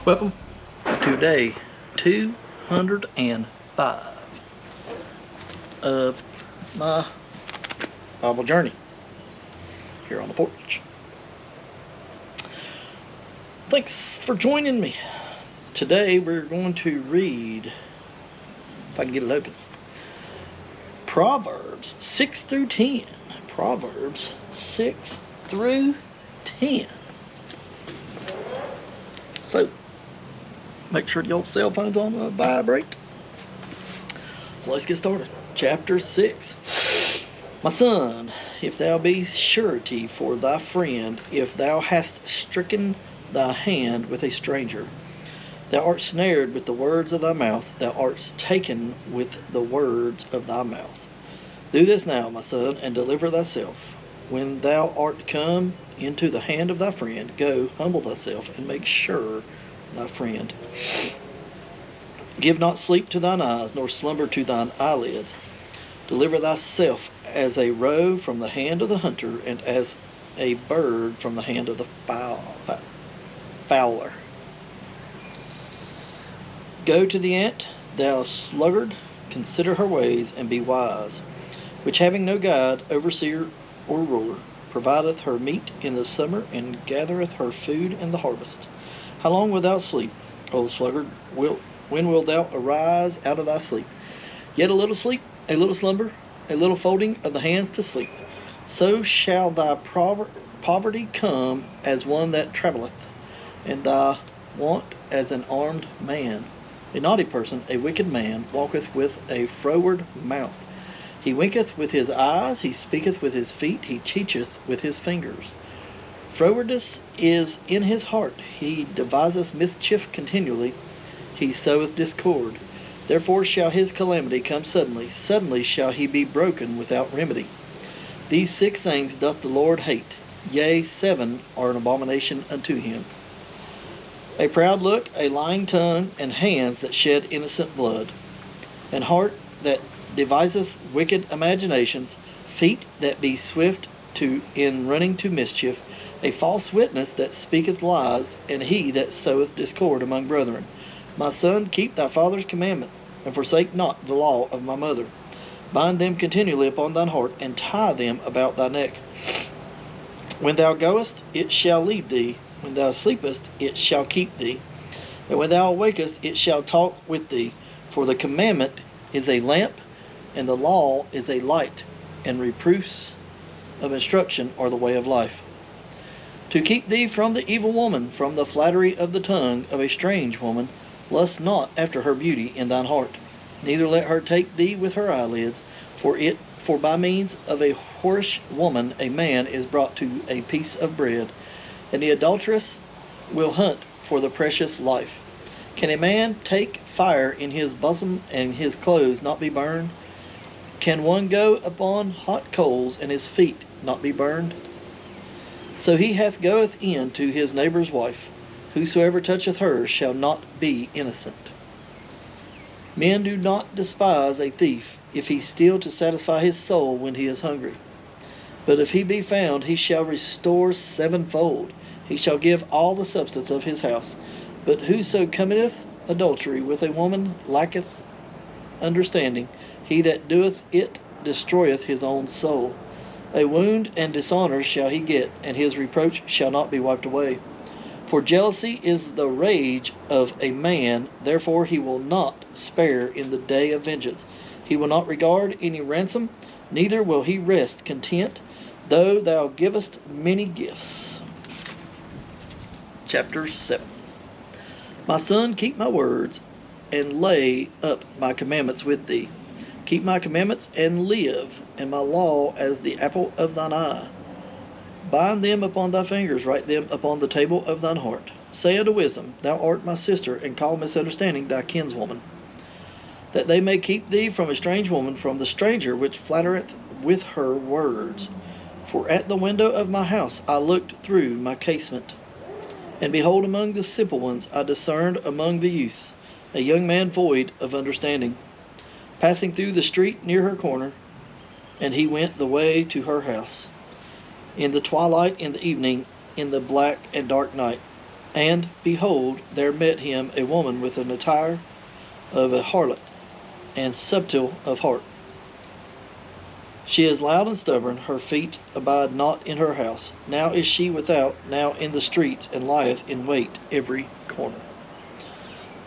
Welcome to day 205 of my Bible journey here on the porch. Thanks for joining me. Today we're going to read, if I can get it open, Proverbs 6 through 10. Proverbs 6 through 10. So, make sure your cell phone's on vibrate. Let's get started. Chapter 6. My son, if thou be surety for thy friend, if thou hast stricken thy hand with a stranger, thou art snared with the words of thy mouth, thou art taken with the words of thy mouth. Do this now, my son, and deliver thyself. When thou art come into the hand of thy friend, go, humble thyself, and make sure thy friend. Give not sleep to thine eyes, nor slumber to thine eyelids. Deliver thyself as a roe from the hand of the hunter, and as a bird from the hand of the fowler. Go to the ant, thou sluggard, consider her ways, and be wise, which having no guide, overseer, or ruler, provideth her meat in the summer, and gathereth her food in the harvest. How long wilt thou sleep, O sluggard? When wilt thou arise out of thy sleep? Yet a little sleep, a little slumber, a little folding of the hands to sleep. So shall thy poverty come as one that travelleth, and thy want as an armed man. A naughty person, a wicked man, walketh with a froward mouth. He winketh with his eyes, he speaketh with his feet, he teacheth with his fingers. Frowardness is in his heart, he deviseth mischief continually, he soweth discord. Therefore shall his calamity come suddenly, suddenly shall he be broken without remedy. These 6 things doth the Lord hate, yea, 7 are an abomination unto him. A proud look, a lying tongue, and hands that shed innocent blood, an heart that deviseth wicked imaginations, feet that be swift in running to mischief, a false witness that speaketh lies, and he that soweth discord among brethren. My son, keep thy father's commandment, and forsake not the law of my mother. Bind them continually upon thine heart, and tie them about thy neck. When thou goest, it shall lead thee. When thou sleepest, it shall keep thee. And when thou awakest, it shall talk with thee. For the commandment is a lamp, and the law is a light, and reproofs of instruction are the way of life. To keep thee from the evil woman, from the flattery of the tongue of a strange woman, lust not after her beauty in thine heart. Neither let her take thee with her eyelids, for by means of a whorish woman a man is brought to a piece of bread, and the adulteress will hunt for the precious life. Can a man take fire in his bosom, and his clothes not be burned? Can one go upon hot coals, and his feet not be burned? So he hath goeth in to his neighbour's wife. Whosoever toucheth her shall not be innocent. Men do not despise a thief, if he steal to satisfy his soul when he is hungry. But if he be found, he shall restore 7-fold. He shall give all the substance of his house. But whoso committeth adultery with a woman lacketh understanding. He that doeth it destroyeth his own soul. A wound and dishonour shall he get, and his reproach shall not be wiped away. For jealousy is the rage of a man, therefore he will not spare in the day of vengeance. He will not regard any ransom, neither will he rest content, though thou givest many gifts. Chapter 7. My son, keep my words, and lay up my commandments with thee. Keep my commandments and live, and my law as the apple of thine eye. Bind them upon thy fingers, write them upon the table of thine heart. Say unto wisdom, thou art my sister, and call misunderstanding thy kinswoman. That they may keep thee from a strange woman, from the stranger which flattereth with her words. For at the window of my house I looked through my casement, and behold, among the simple ones I discerned among the youths a young man void of understanding, passing through the street near her corner, and he went the way to her house. In the twilight, in the evening, in the black and dark night, And, behold, there met him a woman with an attire of a harlot, and subtle of heart. She is loud and stubborn, her feet abide not in her house. Now is she without, now in the streets, and lieth in wait every corner.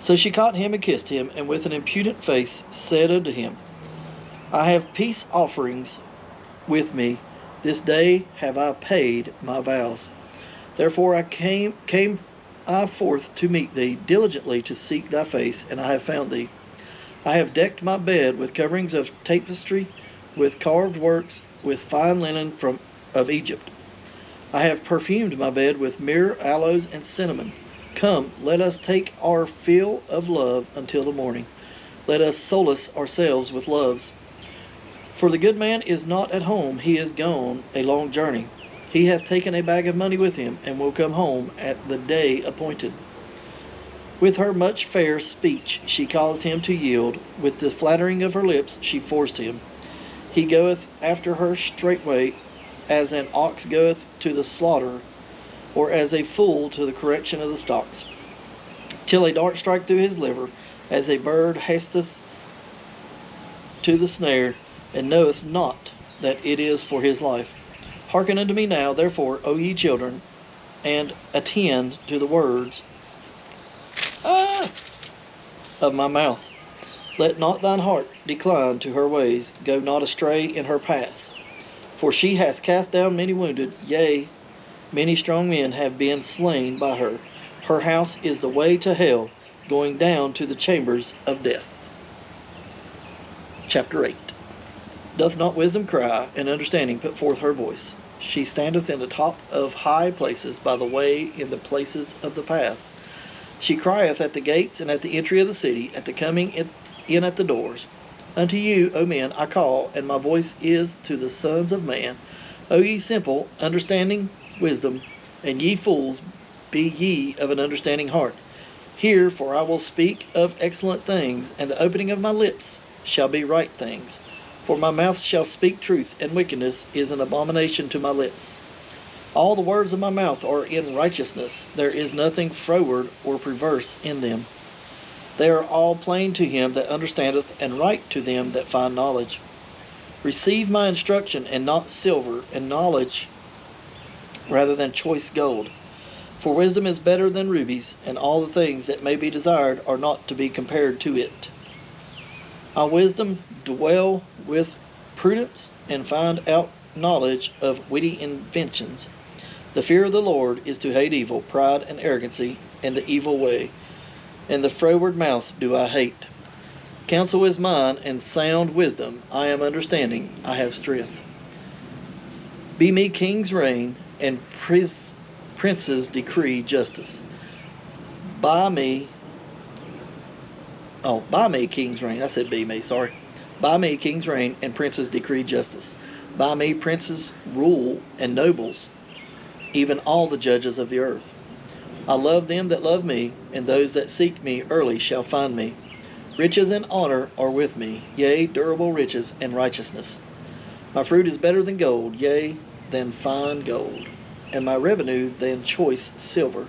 So she caught him and kissed him, and with an impudent face said unto him, I have peace offerings with me. This day have I paid my vows. Therefore I came I forth to meet thee, diligently to seek thy face, and I have found thee. I have decked my bed with coverings of tapestry, with carved works, with fine linen of Egypt. I have perfumed my bed with myrrh, aloes, and cinnamon. Come, let us take our fill of love until the morning. Let us solace ourselves with loves. For the good man is not at home, he is gone a long journey. He hath taken a bag of money with him, and will come home at the day appointed. With her much fair speech she caused him to yield. With the flattering of her lips she forced him. He goeth after her straightway, as an ox goeth to the slaughter, or as a fool to the correction of the stocks, till a dart strike through his liver, as a bird hasteth to the snare, and knoweth not that it is for his life. Hearken unto me now, therefore, O ye children, and attend to the words of my mouth. Let not thine heart decline to her ways, go not astray in her paths. For she hath cast down many wounded, yea, many strong men have been slain by her. Her house is the way to hell, going down to the chambers of death. Chapter 8. Doth not wisdom cry, and understanding put forth her voice? She standeth in the top of high places, by the way in the places of the paths. She crieth at the gates, and at the entry of the city, at the coming in at the doors. Unto you, O men, I call, and my voice is to the sons of man. O ye simple, understanding wisdom, and ye fools, be ye of an understanding heart. Hear, for I will speak of excellent things, and the opening of my lips shall be right things. For my mouth shall speak truth, and wickedness is an abomination to my lips. All the words of my mouth are in righteousness. There is nothing froward or perverse in them. They are all plain to him that understandeth, and right to them that find knowledge. Receive my instruction, and not silver, and knowledge rather than choice gold. For wisdom is better than rubies, and all the things that may be desired are not to be compared to it. Wisdom dwell with prudence, and find out knowledge of witty inventions. The fear of the Lord is to hate evil, pride and arrogancy, and the evil way. And the froward mouth do I hate. Counsel is mine, and sound wisdom. I am understanding, I have strength. Be me kings reign, and princes decree justice. By me kings reign. I said be me, sorry. By me kings reign, and princes decree justice. By me princes rule, and nobles, even all the judges of the earth. I love them that love me, and those that seek me early shall find me. Riches and honor are with me, yea, durable riches and righteousness. My fruit is better than gold, yea, than fine gold, and my revenue than choice silver.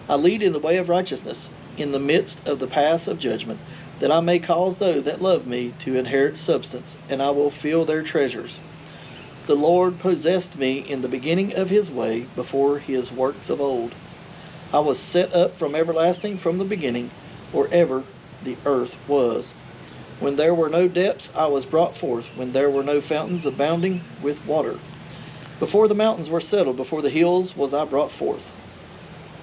I lead in the way of righteousness, in the midst of the paths of judgment, that I may cause those that love me to inherit substance, and I will fill their treasures. The Lord possessed me in the beginning of his way, before his works of old. I was set up from everlasting, from the beginning, or ever the earth was. When there were no depths, I was brought forth, when there were no fountains abounding with water. Before the mountains were settled, before the hills was I brought forth.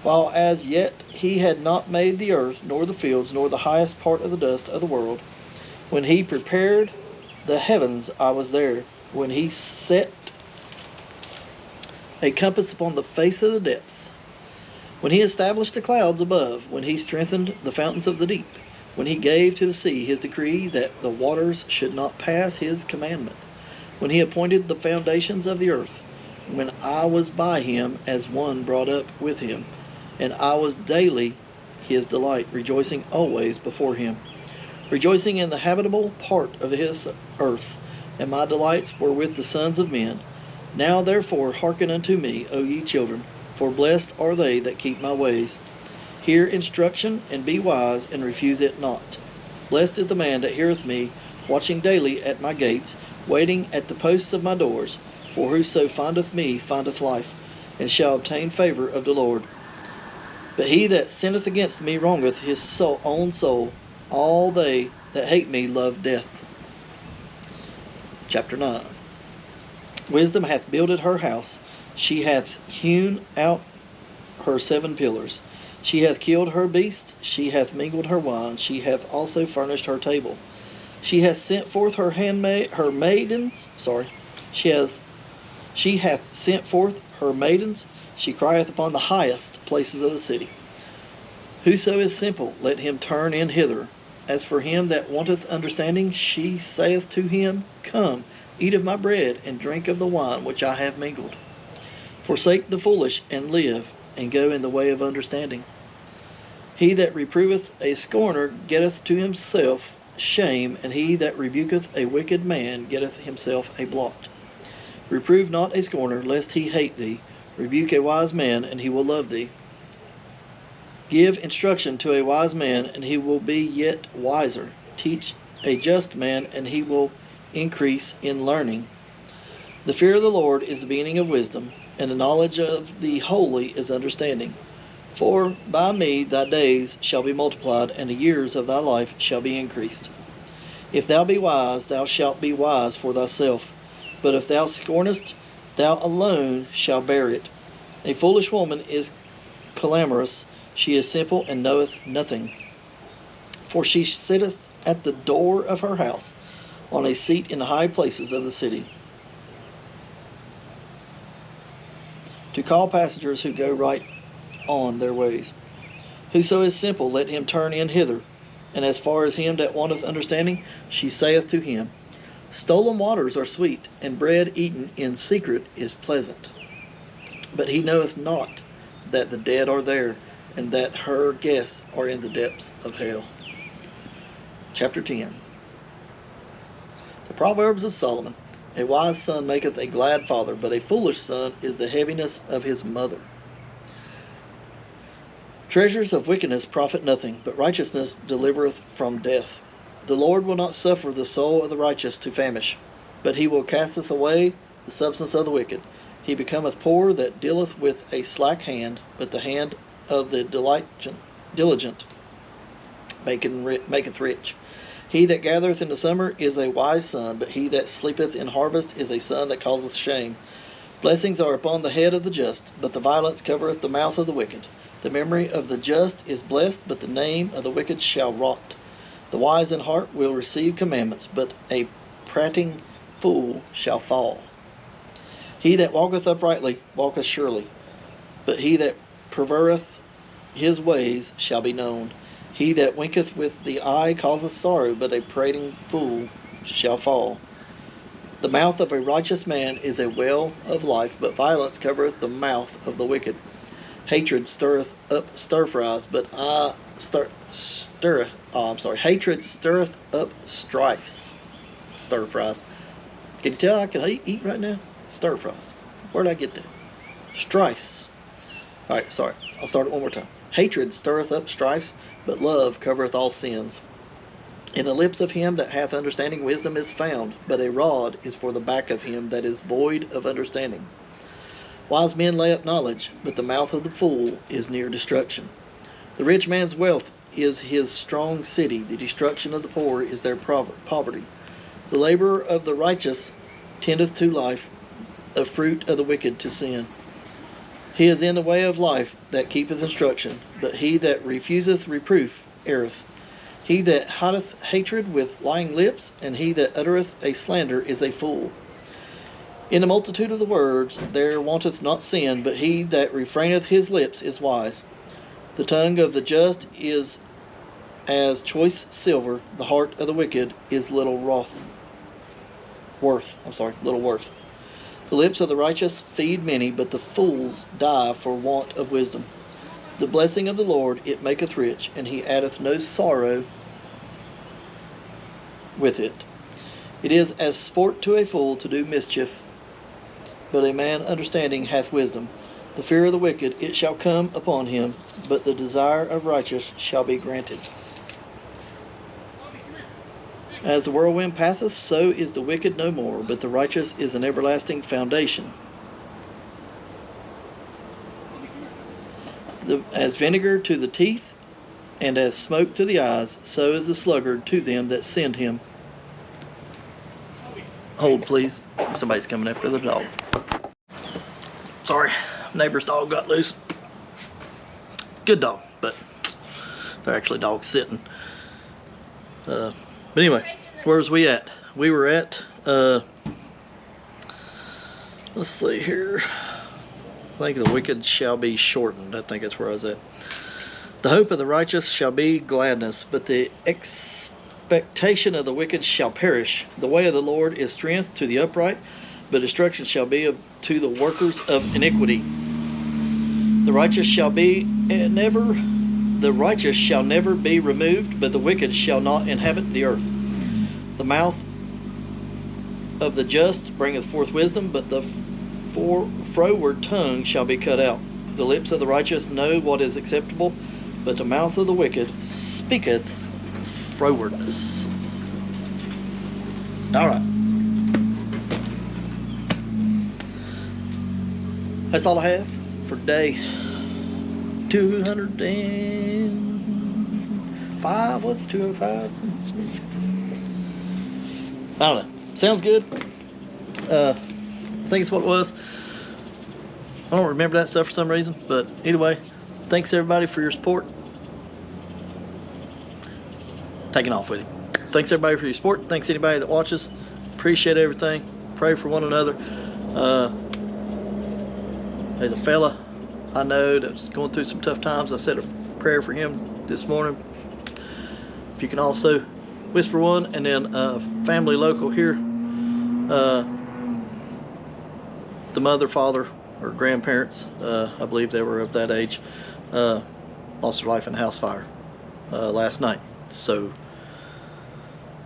While as yet he had not made the earth, nor the fields, nor the highest part of the dust of the world. When he prepared the heavens, I was there. When he set a compass upon the face of the depth. When he established the clouds above. When he strengthened the fountains of the deep. When he gave to the sea his decree, that the waters should not pass his commandment. When he appointed the foundations of the earth. When I was by him as one brought up with him. And I was daily his delight, rejoicing always before him, rejoicing in the habitable part of his earth, and my delights were with the sons of men. Now therefore hearken unto me, O ye children, for blessed are they that keep my ways. Hear instruction, and be wise, and refuse it not. Blessed is the man that heareth me, watching daily at my gates, waiting at the posts of my doors. For whoso findeth me findeth life, and shall obtain favor of the Lord. But he that sinneth against me wrongeth his own soul. All they that hate me love death. Chapter 9. Wisdom hath builded her house. She hath hewn out her 7 pillars. She hath killed her beasts. She hath mingled her wine. She hath also furnished her table. She hath sent forth her maidens. She hath sent forth her maidens. She crieth upon the highest places of the city. Whoso is simple, let him turn in hither. As for him that wanteth understanding, she saith to him, Come, eat of my bread, and drink of the wine which I have mingled. Forsake the foolish, and live, and go in the way of understanding. He that reproveth a scorner getteth to himself shame, and he that rebuketh a wicked man getteth himself a blot. Reprove not a scorner, lest he hate thee. Rebuke a wise man, and he will love thee. Give instruction to a wise man, and he will be yet wiser. Teach a just man, and he will increase in learning. The fear of the Lord is the beginning of wisdom, and the knowledge of the holy is understanding. For by me thy days shall be multiplied, and the years of thy life shall be increased. If thou be wise, thou shalt be wise for thyself. But if thou scornest, thou alone shalt bear it. A foolish woman is clamorous. She is simple and knoweth nothing. For she sitteth at the door of her house, on a seat in the high places of the city, to call passengers who go right on their ways. Whoso is simple, let him turn in hither. And as far as him that wanteth understanding, she saith to him, Stolen waters are sweet, and bread eaten in secret is pleasant. But he knoweth not that the dead are there, and that her guests are in the depths of hell. Chapter 10. The Proverbs of Solomon. A wise son maketh a glad father, but a foolish son is the heaviness of his mother. Treasures of wickedness profit nothing, but righteousness delivereth from death. The Lord will not suffer the soul of the righteous to famish, but he will casteth away the substance of the wicked. He becometh poor that dealeth with a slack hand, but the hand of the diligent maketh rich. He that gathereth in the summer is a wise son, but he that sleepeth in harvest is a son that causeth shame. Blessings are upon the head of the just, but the violence covereth the mouth of the wicked. The memory of the just is blessed, but the name of the wicked shall rot. The wise in heart will receive commandments, but a prating fool shall fall. He that walketh uprightly walketh surely, but he that perverteth his ways shall be known. He that winketh with the eye causeth sorrow, but a prating fool shall fall. The mouth of a righteous man is a well of life, but violence covereth the mouth of the wicked. Hatred stirreth up stir-fries, but hatred stirreth up strifes. Stir-fries. Can you tell I can eat right now? Stir-fries. Where'd I get that? Strifes. Alright, sorry. I'll start it one more time. Hatred stirreth up strifes, but love covereth all sins. In the lips of him that hath understanding wisdom is found, but a rod is for the back of him that is void of understanding. Wise men lay up knowledge, but the mouth of the fool is near destruction. The rich man's wealth is his strong city. The destruction of the poor is their poverty. The labor of the righteous tendeth to life, the fruit of the wicked to sin. He is in the way of life that keepeth instruction, but he that refuseth reproof erreth. He that hideth hatred with lying lips, and he that uttereth a slander is a fool. In the multitude of the words there wanteth not sin, but he that refraineth his lips is wise. The tongue of the just is as choice silver, the heart of the wicked is little worth. The lips of the righteous feed many, but the fools die for want of wisdom. The blessing of the Lord, it maketh rich, and he addeth no sorrow with it. It is as sport to a fool to do mischief, but a man understanding hath wisdom. The fear of the wicked, it shall come upon him, but the desire of righteous shall be granted. As the whirlwind passeth, so is the wicked no more, but the righteous is an everlasting foundation. As vinegar to the teeth, and as smoke to the eyes, so is the sluggard to them that send him. Hold, please. Somebody's coming after the dog. Sorry, neighbor's dog got loose. Good dog, but they're actually dogs sitting. But anyway, where was we at? We were at, let's see here. I think the wicked shall be shortened. I think that's where I was at. The hope of the righteous shall be gladness, but the expectation of the wicked shall perish. The way of the Lord is strength to the upright, but destruction shall be to the workers of iniquity. The righteous shall never be removed, but the wicked shall not inhabit the earth. The mouth of the just bringeth forth wisdom, but the froward tongue shall be cut out. The lips of the righteous know what is acceptable, but the mouth of the wicked speaketh frowardness. All right. That's all I have for day 205. What's it, 205? I don't know. Sounds good. I think it's what it was. I don't remember that stuff for some reason, but either way, thanks everybody for your support. Taking off with you. Thanks everybody for your support. Thanks anybody that watches. Appreciate everything. Pray for one another. There's a fella I know that's going through some tough times. I said a prayer for him this morning. If you can also whisper one, and then family local here. The mother, father, or grandparents, I believe they were of that age, lost their life in a house fire last night. So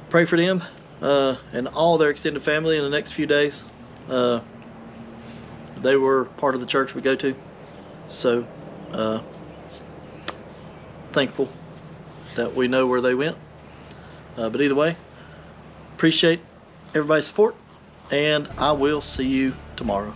pray for them and all their extended family in the next few days. They were part of the church we go to, so thankful that we know where they went. But either way, appreciate everybody's support, and I will see you tomorrow.